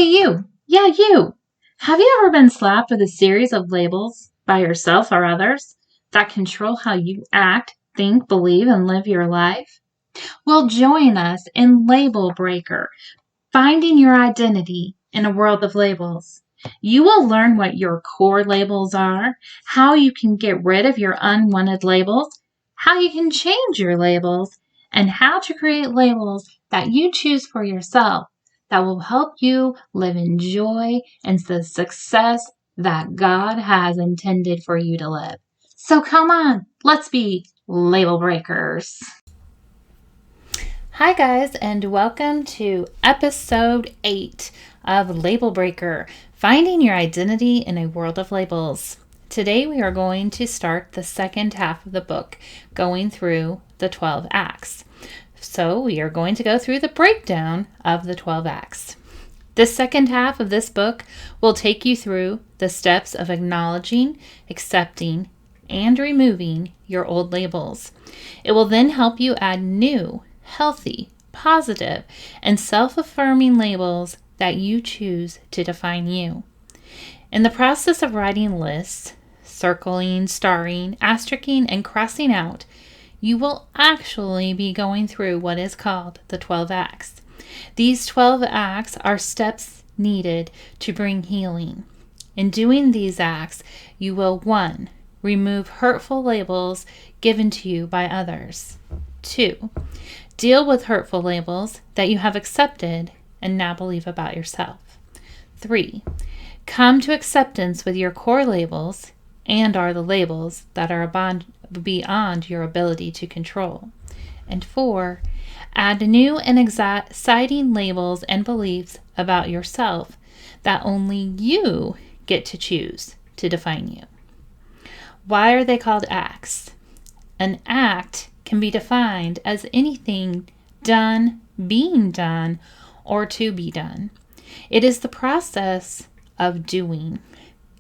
Hey, you. Yeah, you. Have you ever been slapped with a series of labels by yourself or others that control how you act, think, believe, and live your life? Well, join us in Label Breaker, finding your identity in a world of labels. You will learn what your core labels are, how you can get rid of your unwanted labels, how you can change your labels, and how to create labels that you choose for yourself that will help you live in joy and the success that God has intended for you to live. So come on, let's be label breakers. Hi, guys, and welcome to episode 8 of Label Breaker, Finding Your Identity in a World of Labels. Today, we are going to start the second half of the book, going through the 12 acts. So, we are going to go through the breakdown of the 12 acts. The second half of this book will take you through the steps of acknowledging, accepting, and removing your old labels. It will then help you add new, healthy, positive, and self-affirming labels that you choose to define you. In the process of writing lists, circling, starring, asterisking, and crossing out, you will actually be going through what is called the 12 acts. These 12 acts are steps needed to bring healing. In doing these acts, you will 1. Remove hurtful labels given to you by others. 2. Deal with hurtful labels that you have accepted and now believe about yourself. 3. Come to acceptance with your core labels and are the labels that are beyond your ability to control. And 4. Add new and exciting labels and beliefs about yourself that only you get to choose to define you. Why are they called acts? An act can be defined as anything done, being done, or to be done. It is the process of doing.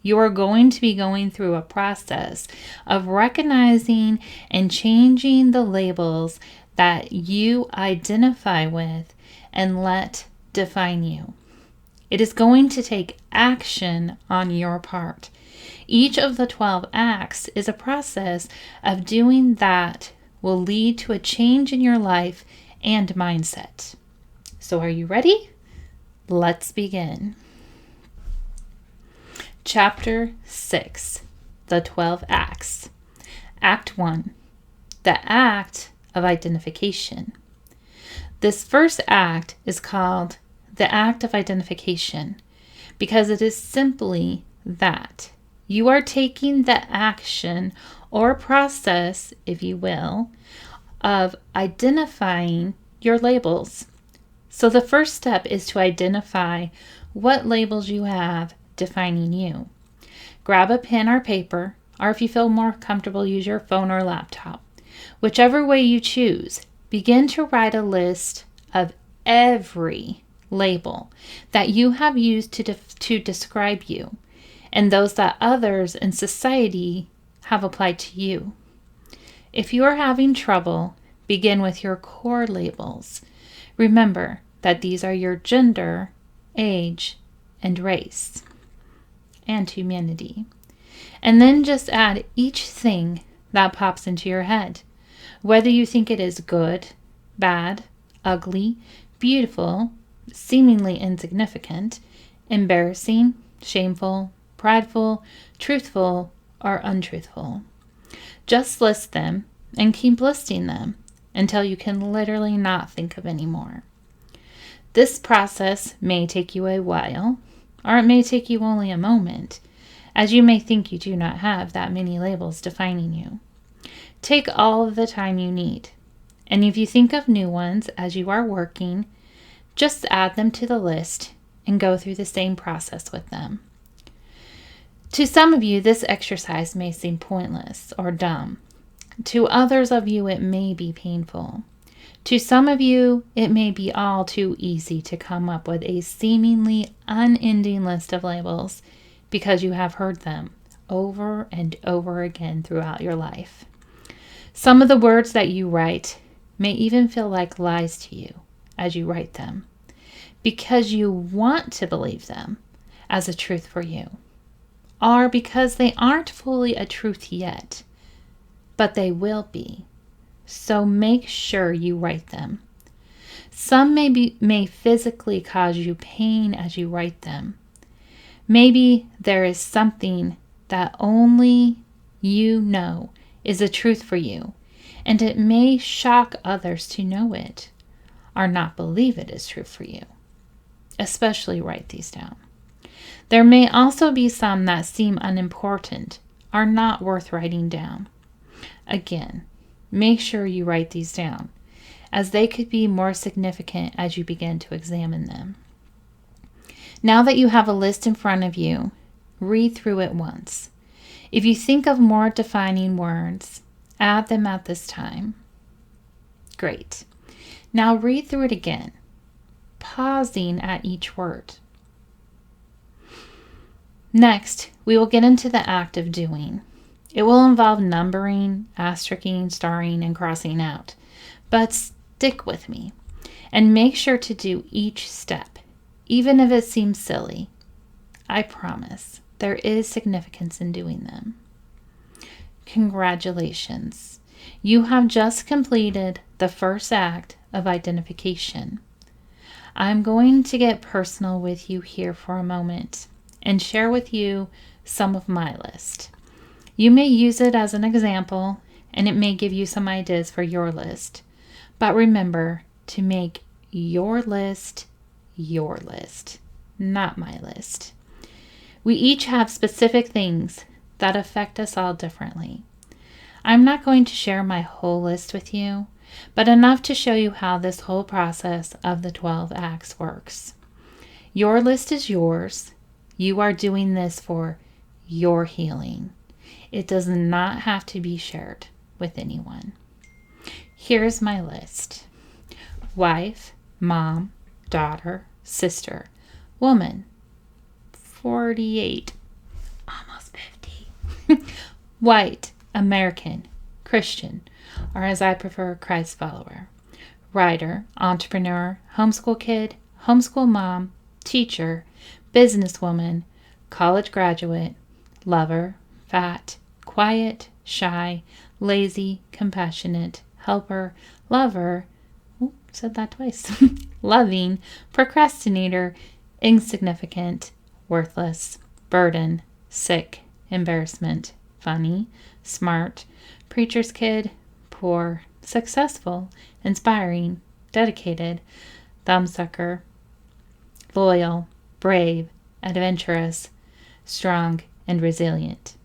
You are going to be going through a process of recognizing and changing the labels that you identify with and let define you. It is going to take action on your part. Each of the 12 acts is a process of doing that will lead to a change in your life and mindset. So are you ready? Let's begin. Chapter 6, the 12 acts. Act 1, the act of identification. This first act is called the act of identification because it is simply that. You are taking the action or process, if you will, of identifying your labels. So the first step is to identify what labels you have defining you. Grab a pen or paper, or if you feel more comfortable, use your phone or laptop. Whichever way you choose, begin to write a list of every label that you have used to describe you and those that others in society have applied to you. If you are having trouble, begin with your core labels. Remember that these are your gender, age, and race, and humanity. And then just add each thing that pops into your head, whether you think it is good, bad, ugly, beautiful, seemingly insignificant, embarrassing, shameful, prideful, truthful, or untruthful. Just list them and keep listing them until you can literally not think of any more. This process may take you a while, or it may take you only a moment, as you may think you do not have that many labels defining you. Take all of the time you need, and if you think of new ones as you are working, just add them to the list and go through the same process with them. To some of you, this exercise may seem pointless or dumb. To others of you, it may be painful. To some of you, it may be all too easy to come up with a seemingly unending list of labels because you have heard them over and over again throughout your life. Some of the words that you write may even feel like lies to you as you write them. because you want to believe them as a truth for you, or because they aren't fully a truth yet, but they will be. So make sure you write them. Some may physically cause you pain as you write them. Maybe there is something that only you know is a truth for you, and it may shock others to know it or not believe it is true for you. Especially write these down. There may also be some that seem unimportant, are not worth writing down. Again, make sure you write these down, as they could be more significant as you begin to examine them. Now that you have a list in front of you, read through it once. If you think of more defining words, add them at this time. Great. Now read through it again, pausing at each word. Next, we will get into the act of doing. It will involve numbering, asterisking, starring, and crossing out. But stick with me and make sure to do each step, even if it seems silly. I promise there is significance in doing them. Congratulations. You have just completed the first act of identification. I'm going to get personal with you here for a moment and share with you some of my list. You may use it as an example, and it may give you some ideas for your list. But remember to make your list, not my list. We each have specific things that affect us all differently. I'm not going to share my whole list with you, but enough to show you how this whole process of the 12 acts works. Your list is yours. You are doing this for your healing. It does not have to be shared with anyone. Here's my list. Wife, mom, daughter, sister, woman, 48, almost 50. White, American, Christian, or as I prefer, Christ follower. Writer, entrepreneur, homeschool kid, homeschool mom, teacher, businesswoman, college graduate, lover, fat, quiet, shy, lazy, compassionate, helper, lover, said that twice, loving, procrastinator, insignificant, worthless, burden, sick, embarrassment, funny, smart, preacher's kid, poor, successful, inspiring, dedicated, thumbsucker, loyal, brave, adventurous, strong, and resilient.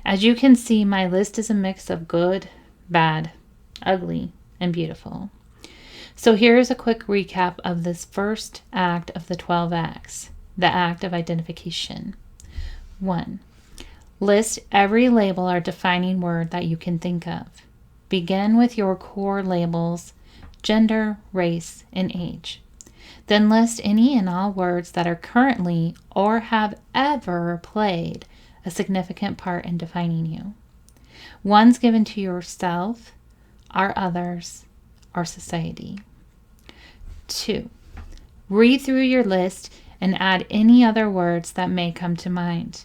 As you can see, my list is a mix of good, bad, ugly, and beautiful. So here's a quick recap of this first act of the 12 acts, the act of identification. 1. List every label or defining word that you can think of. Begin with your core labels, gender, race, and age. Then list any and all words that are currently or have ever played a significant part in defining you. Ones given to yourself, or others, or society. 2. Read through your list and add any other words that may come to mind.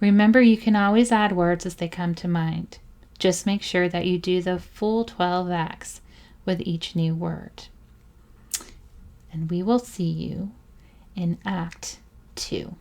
Remember, you can always add words as they come to mind. Just make sure that you do the full 12 acts with each new word. And we will see you in Act 2.